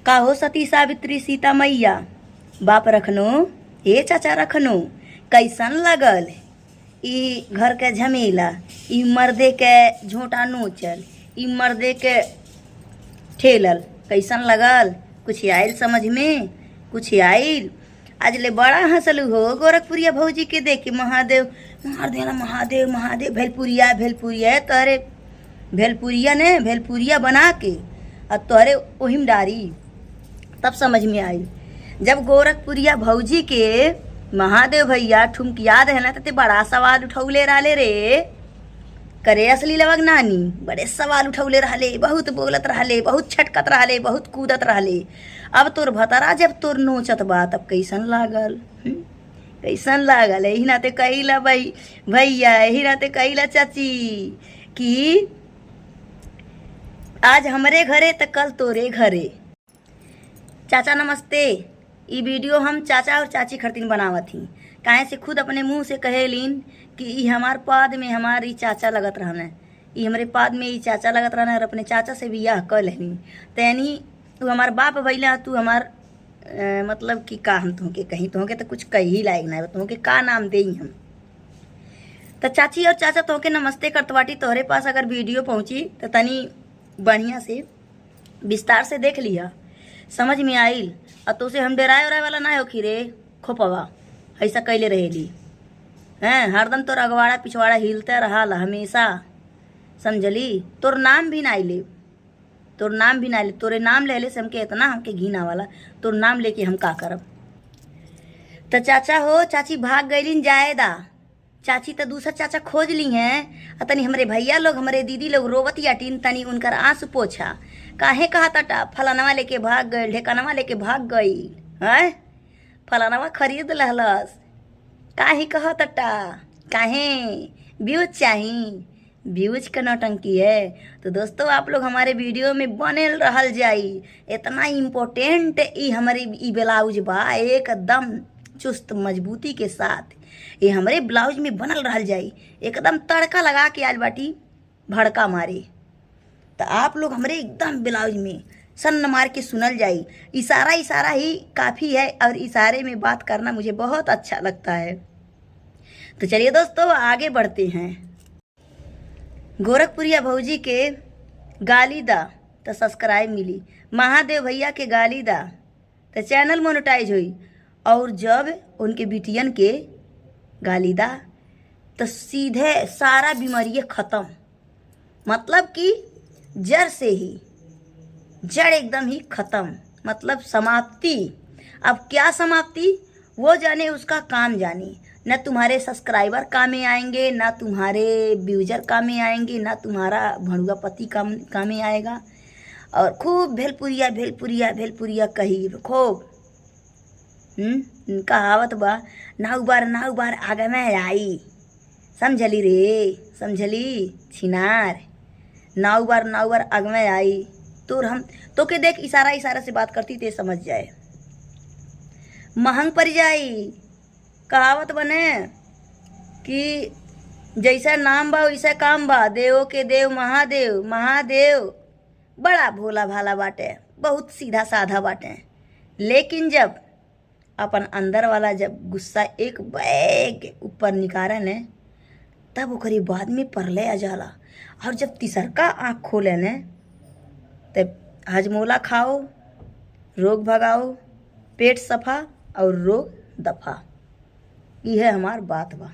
काहो सती सावित्री सीता मैया बाप रखनो हे चाचा रखनो कैसन लगल ई घर के झमेला, ई मर्दे के झोंटा नोचल, ई मर्दे के ठेलल कैसन लगल? कुछ आयल समझ में? कुछ आयल? आज ले बड़ा हंसलू हो गोरखपुरिया भौजी के देख के। महादेव मार देना, महादेव महादेव, भेलपुरिया भेलपुरिया तोहरे भेलपुरिया ने भेलपुरिया बना के और तोहरे ओहिम डारी। तब समझ में आई जब गोरखपुरिया भौजी के महादेव भैया ठुमकिया दे ना ते बड़ा सवाल उठौले रहले रे। करे असली लवग नानी बड़े सवाल उठौले रहले, बहुत बोलत रहले, बहुत छटकत रहले, बहुत कूदत रहले। अब तोर भतरा जब तोर नोचत बा तब कैसन लागल? कैसन लागल? यही नाते कहिला भाई भैया, यही नाते कहिला चाची कि आज हमरे घरे तो कल तोरे घरे। चाचा नमस्ते। ई वीडियो हम चाचा और चाची खरतीन बनावत ही काहे से खुद अपने मुंह से कहेलिन कि ई हमार पाद में हमारी चाचा लगत रहना, ई हमरे पाद में ई चाचा लगत रहना। और अपने चाचा से बियाह कर लेनी तैनी तू हमार बाप भैला, तू हमार मतलब कि का हम तुहके कहीं तुहके तो कुछ कही लायक ना, तुहके का नाम दे हम। तो चाची और चाचा तुहके नमस्ते करत बाटी। तोहरे पास अगर वीडियो पहुंची तो तनी बढ़िया से विस्तार से देख लिया, समझ में आइल। और तो से हम डराए उराए वाला ना हो खीरे खोपवा ऐसा कैले रहेली हैं। हरदम तोर अगवाड़ा पिछवाड़ा हिलते रहा हमेशा, समझली। तोर नाम भी ना ले, तोर नाम भी ना ले। तोरे नाम ले से हमके इतना हमके घीना वाला, तोर नाम लेके हम का करब? तो चाचा हो चाची भाग गईलिन जायदा। चाची तो दूसरा चाचा खोज ली हैं। तनी हमरे भैया लोग हमरे दीदी लोग रोवत याटीन, तनी उनकर आंसू पोछा। काहे कहा तटा फलानवा लेके भाग गई, ढेकानवा लेके भाग गई है, फलानवा खरीद लहलस। काहे कहा तटा? काहे व्यूज चाहिए? व्यूज का नौटंकी है। तो दोस्तों आप लोग हमारे वीडियो में बने रहल जाई। इतना इम्पोर्टेंट ई हमारे ई ब्लाउज बा, एकदम चुस्त मजबूती के साथ ये हमारे ब्लाउज में बनल रहल जाई। एकदम तड़का लगा के आज बाटी भड़का मारे। तो आप लोग हमारे एकदम ब्लाउज में सन्न मार के सुनल जाई। इशारा इशारा ही काफ़ी है और इशारे में बात करना मुझे बहुत अच्छा लगता है। तो चलिए दोस्तों आगे बढ़ते हैं। गोरखपुरिया भौजी के गाली दा तो सब्सक्राइब मिली, महादेव भैया के गाली दा तो चैनल मोनेटाइज हुई, और जब उनके बिटियन के गाली दा तो सीधे सारा बीमारी ख़त्म। मतलब कि जड़ से ही, जड़ एकदम ही ख़त्म, मतलब समाप्ति। अब क्या समाप्ति वो जाने, उसका काम जाने। न तुम्हारे सब्सक्राइबर कामे आएंगे, ना तुम्हारे व्यूजर कामे आएंगे, ना तुम्हारा भणुआ पति कामे आएगा। और खूब भेलपुरिया भेलपुरिया भेलपुरिया कही खूब। कहावत बा ना उबार आगे में आई। समझली रे, समझली छिनार। ना उबार आगे में आई। तो हम तो के देख इशारा इशारा से बात करती ते समझ जाए। महंग पड़ जाई। कहावत बने कि जैसा नाम बा वैसा काम बा। देवों के देव महादेव, महादेव बड़ा भोला भाला बाटे, बहुत सीधा साधा बाटे। लेकिन जब अपन अंदर वाला जब गुस्सा एक बैग ऊपर निकाले ने तब ओकरी बाद में परले आ जाला। और जब तीसरका आँख खोले ने तब हजमोला खाओ, रोग भगाओ, पेट सफा और रोग दफा। यह हमार बात बा।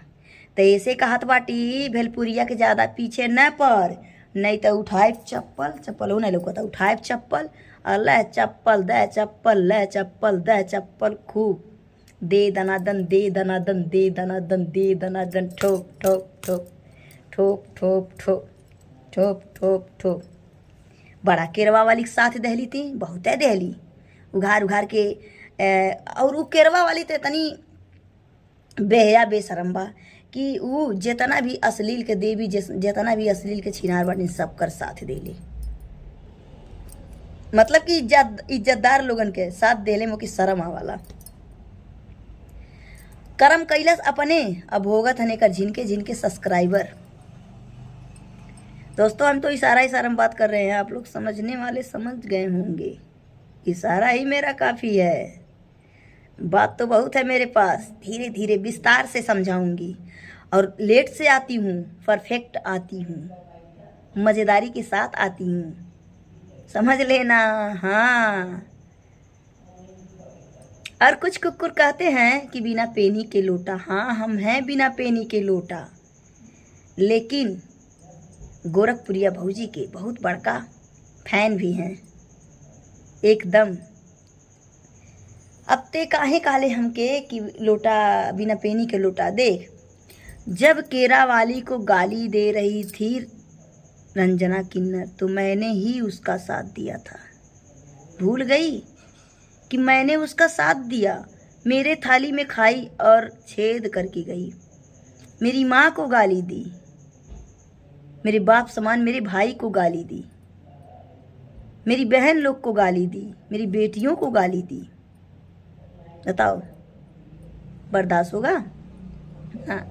तो ऐसे कहत बाटी भेलपुरिया के ज़्यादा पीछे न पड़, नहीं तो उठाए चप्पल, चप्पल हो नहीं लोग उठाए चप्पल, ले चप्पल दे चप्पल, ले चप्पल दे चप्पल, खूब दे दनादन, दे दनादन, दे दनादन, दे दनादन, ठोक ठोक ठोक ठोक ठोक ठोक ठोक ठोक ठोक। बड़ा केरवा वाली के साथ दहली थी, बहुत है दहली उघार उघार के। और वो केरवा वाली तो तनी बेहया बेशरम बा कि वो जितना भी अश्लील के देवी, जितना भी अश्लील के छिनार बाटी सब कर साथ देली। मतलब कि इज्जतदार लोगन के साथ देले में की शर्म आवाला। कर्म कैलस अपने अब भोगत हने का जिनके जिनके सब्सक्राइबर। दोस्तों हम तो इशारा इशारा में बात कर रहे हैं, आप लोग समझने वाले समझ गए होंगे। इशारा ही मेरा काफ़ी है। बात तो बहुत है मेरे पास, धीरे धीरे विस्तार से समझाऊंगी। और लेट से आती हूँ, परफेक्ट आती हूँ, मज़ेदारी के साथ आती हूँ, समझ लेना। हाँ, और कुछ कुकुर कहते हैं कि बिना पेनी के लोटा। हाँ, हम हैं बिना पेनी के लोटा, लेकिन गोरखपुरिया भौजी के बहुत बड़का फैन भी हैं एकदम। अब ते काहे काले हमके कि लोटा बिना पेनी के लोटा। देख, जब केरा वाली को गाली दे रही थी रंजना किन्नर, तो मैंने ही उसका साथ दिया था। भूल गई कि मैंने उसका साथ दिया। मेरे थाली में खाई और छेद करके गई। मेरी माँ को गाली दी, मेरे बाप समान मेरे भाई को गाली दी, मेरी बहन लोग को गाली दी, मेरी बेटियों को गाली दी। बताओ, बर्दाश्त होगा? हाँ,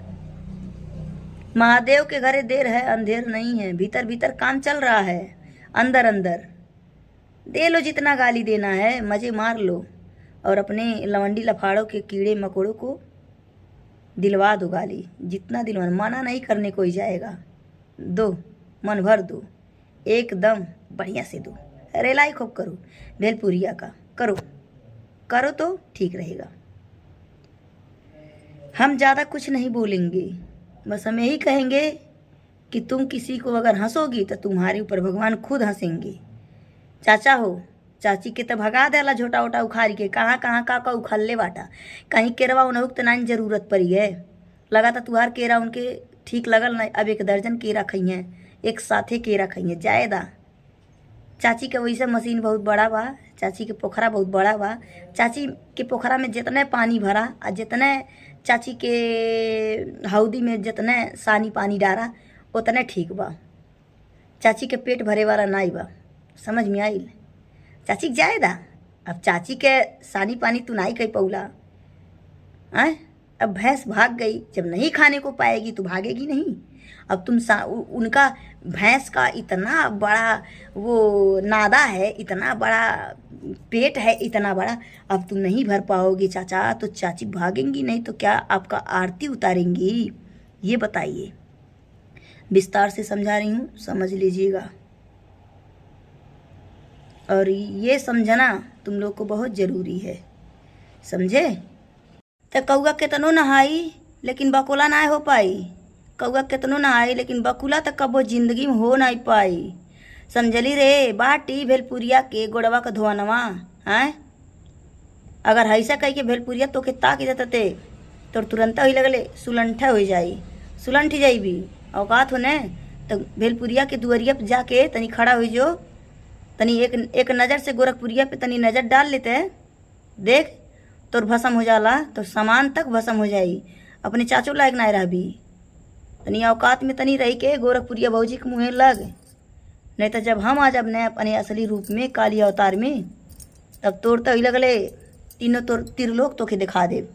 महादेव के घरे देर है अंधेर नहीं है। भीतर भीतर काम चल रहा है, अंदर अंदर दे लो जितना गाली देना है, मज़े मार लो और अपने लवंडी लफाड़ों के कीड़े मकोड़ों को दिलवा दो गाली। जितना दिलवा, मना नहीं करने कोई जाएगा। दो, मन भर दो, एकदम बढ़िया से दो। रेलाई खूब करो, भेलपुरिया का करो करो तो ठीक रहेगा। हम ज़्यादा कुछ नहीं बोलेंगे, बस हम यही कहेंगे कि तुम किसी को अगर हंसोगी तो तुम्हारे ऊपर भगवान खुद हंसेंगे। चाचा हो, चाची के तो भगा देला झोटा वोटा उखाड़ के। कहाँ कहाँ का उखाड़ ले बाटा। कहीं केरवा उन्हें तो नहीं जरूरत पड़ी है। लगा था तुहार केरा उनके ठीक लगल नहीं। अब 1 दर्जन केरा खइए, एक साथे केरा खइए जायदा। चाची के वैसे मशीन बहुत बड़ा बा, चाची के पोखरा बहुत बड़ा बा। चाची के पोखरा में जितने पानी भरा और जितने चाची के हौदी में जितने सानी पानी डारा उतने ठीक बा। चाची के पेट भरे वाला नहीं बा, समझ में आइल? चाची जायदा। अब चाची के सानी पानी तू नहीं कह पौला। अब भैंस भाग गई, जब नहीं खाने को पाएगी तो भागेगी नहीं। अब तुम उनका भैंस का इतना बड़ा वो नादा है, इतना बड़ा पेट है, इतना बड़ा, अब तुम नहीं भर पाओगे चाचा तो चाची भागेंगी नहीं तो क्या आपका आरती उतारेंगी? ये बताइए। विस्तार से समझा रही हूँ, समझ लीजिएगा। और ये समझना तुम लोग को बहुत ज़रूरी है, समझे? तो कौआ कितनो नहाई लेकिन बकुला ना हो पाई। कौआ कितनो नहाई लेकिन बकुला तो कबो जिंदगी में हो नहीं पाई। समझली रे? बाटी भेलपुरिया के गोड़वा का धोनवा हैं। अगर ऐसा कही के भेलपुरिया तो के ताक देते तो तुरंत ही लगले सुलंठा हो जाई, सुलंठ जाइबी। औकात होने तो भेलपुरिया के दुआरिया पे जाके तनी खड़ा हो जो, तनी एक नज़र से गोरखपुरिया पे तनी नज़र डाल लेते, देख तोर भस्म हो जाला तो सामान तक भस्म हो जाई। अपने चाचो लायक नहीं रहबी। तनी औकात में तनी रही के गोरखपुरिया भौजी के मुँहे लग, नहीं तो जब हम आ जब न अपने असली रूप में काली अवतार में, तब तोड़ तो ही लगले तीनों तोर तिरलोक तो के दिखा दे।